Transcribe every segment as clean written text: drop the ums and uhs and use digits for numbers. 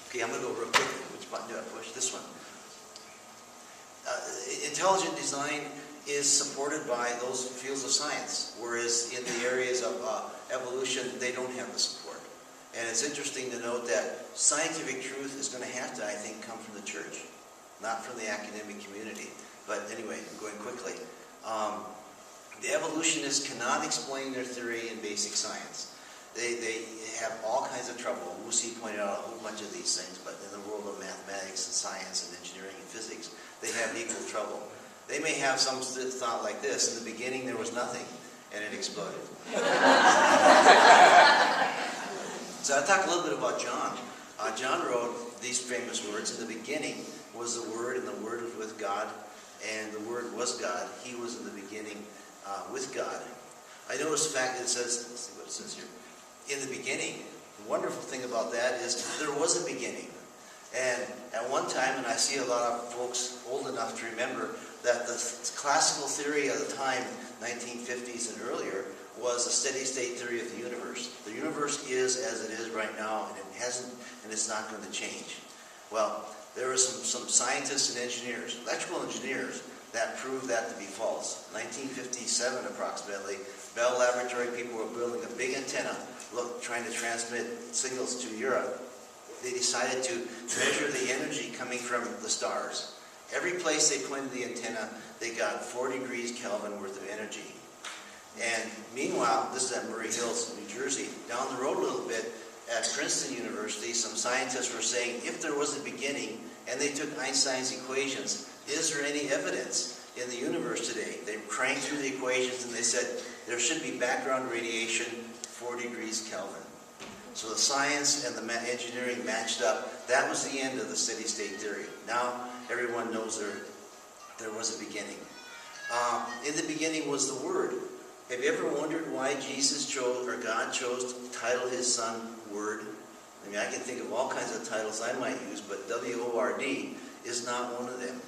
Okay, I'm going to go real quick. Which button do I push? This one. Intelligent design is supported by those fields of science, whereas in the areas of evolution, they don't have the support. And it's interesting to note that scientific truth is going to have to, I think, come from the church, not from the academic community. But anyway, I'm going quickly. The evolutionists cannot explain their theory in basic science. They have all kinds of trouble. Lucy pointed out a whole bunch of these things, but in the world of mathematics and science and engineering and physics, they have equal trouble. They may have some thought like this: in the beginning there was nothing, and it exploded. So I'll talk a little bit about John. John wrote these famous words: in the beginning was the Word, and the Word was with God, and the Word was God. He was in the beginning with God. I noticed the fact that it says, let's see what it says here, in the beginning. The wonderful thing about that is there was a beginning. And at one time, and I see a lot of folks old enough to remember, that the classical theory of the time, 1950s and earlier, was a steady state theory of the universe. The universe is as it is right now, and it hasn't, and it's not going to change. Well, there were some scientists and engineers, electrical engineers, that proved that to be false. 1957 approximately, Bell Laboratory people were building a big antenna, trying to transmit signals to Europe. They decided to measure the energy coming from the stars. Every place they pointed the antenna, they got 4 degrees Kelvin worth of energy. And meanwhile, this is at Murray Hills, New Jersey. Down the road a little bit, at Princeton University, some scientists were saying, if there was a beginning, and they took Einstein's equations, is there any evidence in the universe today? They cranked through the equations and they said, there should be background radiation 4 degrees Kelvin. So the science and the engineering matched up. That was the end of the steady state theory. Now everyone knows there was a beginning. In the beginning was the Word. Have you ever wondered why Jesus chose, or God chose to title his son Word? I mean, I can think of all kinds of titles I might use, but W-O-R-D is not one of them.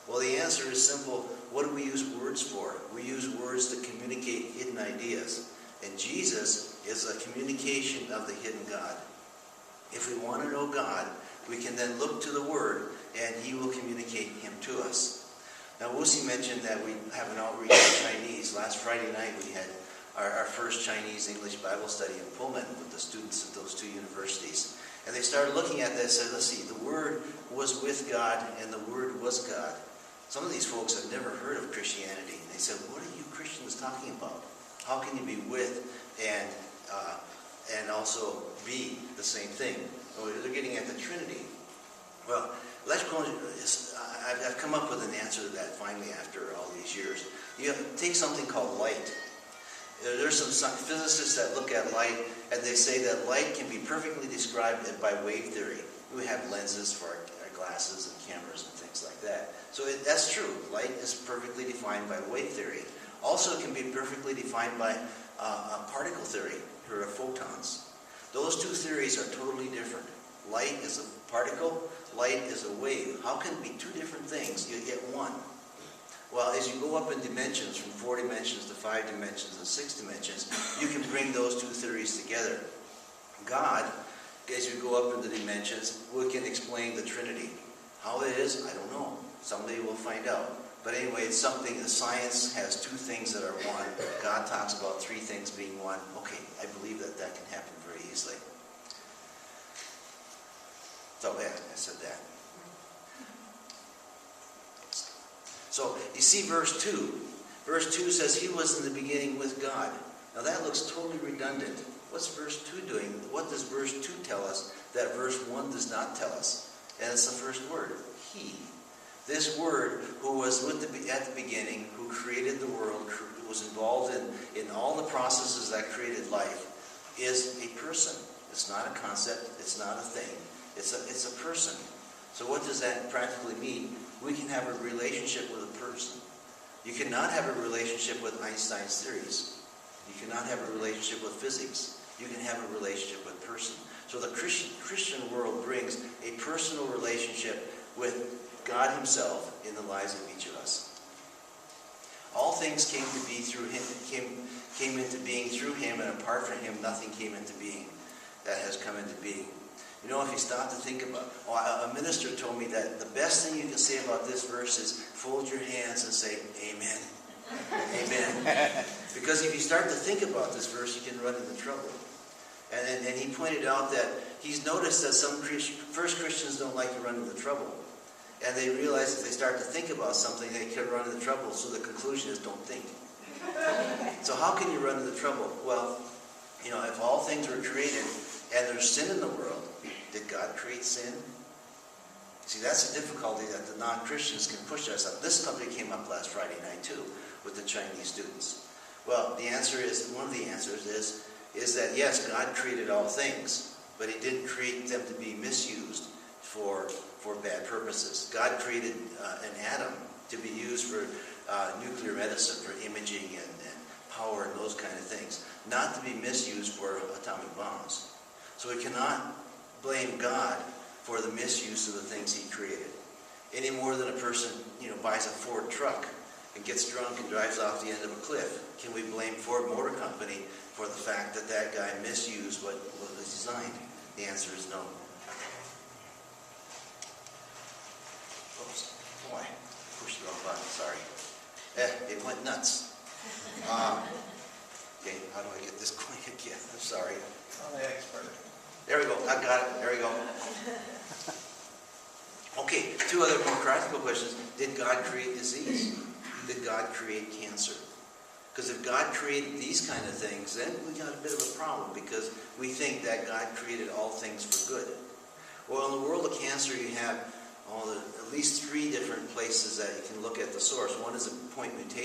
Well, the answer is simple. What do we use words for? We use words to communicate hidden ideas. And Jesus is a communication of the hidden God. If we want to know God, we can then look to the Word, and he will communicate him to us. Now, Wusi mentioned that we have an outreach in Chinese. Last Friday night, we had our first Chinese-English Bible study in Pullman with the students at those two universities. And they started looking at that and said, let's see, the Word was with God, and the Word was God. Some of these folks have never heard of Christianity. And they said, what are you Christians talking about? How can you be with and also be the same thing? Well, they're getting at the Trinity. Well, electrical I've come up with an answer to that finally after all these years. You take something called light. There's some physicists that look at light and they say that light can be perfectly described by wave theory. We have lenses for our glasses and cameras and things like that. So that's true. Light is perfectly defined by wave theory. Also, it can be perfectly defined by particle theory, or photons. Those two theories are totally different. Light is a particle, light is a wave. How can it be two different things? You get one. Well, as you go up in dimensions, from 4 dimensions to 5 dimensions and 6 dimensions, you can bring those two theories together. God, as you go up in the dimensions, we can explain the Trinity. How it is, I don't know. Someday we'll find out. But anyway, it's something that science has two things that are one. God talks about 3 things being one. Okay, I believe that that can happen very easily. So yeah, I said that. So you see verse 2. Verse 2 says, he was in the beginning with God. Now that looks totally redundant. What's verse 2 doing? What does verse 2 tell us that verse 1 does not tell us? And it's the first word, he. This Word, who was at the beginning, who created the world, who was involved in all the processes that created life, is a person. It's not a concept. It's not a thing. It's a person. So what does that practically mean? We can have a relationship with a person. You cannot have a relationship with Einstein's theories. You cannot have a relationship with physics. You can have a relationship with a person. So the Christian world brings a personal relationship with God himself in the lives of each of us. All things came to be through him, came into being through him, and apart from him, nothing came into being that has come into being. You know, if you stop to think about, a minister told me that the best thing you can say about this verse is fold your hands and say, Amen. Amen. Because if you start to think about this verse, you can run into trouble. And he pointed out that he's noticed that some first Christians don't like to run into trouble. And they realize if they start to think about something, they can run into trouble. So the conclusion is don't think. So how can you run into trouble? Well, you know, if all things were created and there's sin in the world, did God create sin? See, that's a difficulty that the non-Christians can push us up. This subject came up last Friday night too with the Chinese students. Well, the answer is, one of the answers is that yes, God created all things, but he didn't create them to be misused for bad purposes. God created an atom to be used for nuclear medicine, for imaging and power and those kind of things, not to be misused for atomic bombs. So we cannot blame God for the misuse of the things he created. Any more than a person, you know, buys a Ford truck and gets drunk and drives off the end of a cliff. Can we blame Ford Motor Company for the fact that that guy misused what was designed? The answer is no. Oops, boy, pushed the wrong button, sorry. It went nuts. Okay, how do I get this going again? I'm sorry. I'm the expert. There we go, I got it, there we go. Okay, two other more practical questions. Did God create disease? Did God create cancer? Because if God created these kind of things, then we got a bit of a problem, because we think that God created all things for good. Well, in the world of cancer, you have at least 3 different places that you can look at the source. One is a point mutation.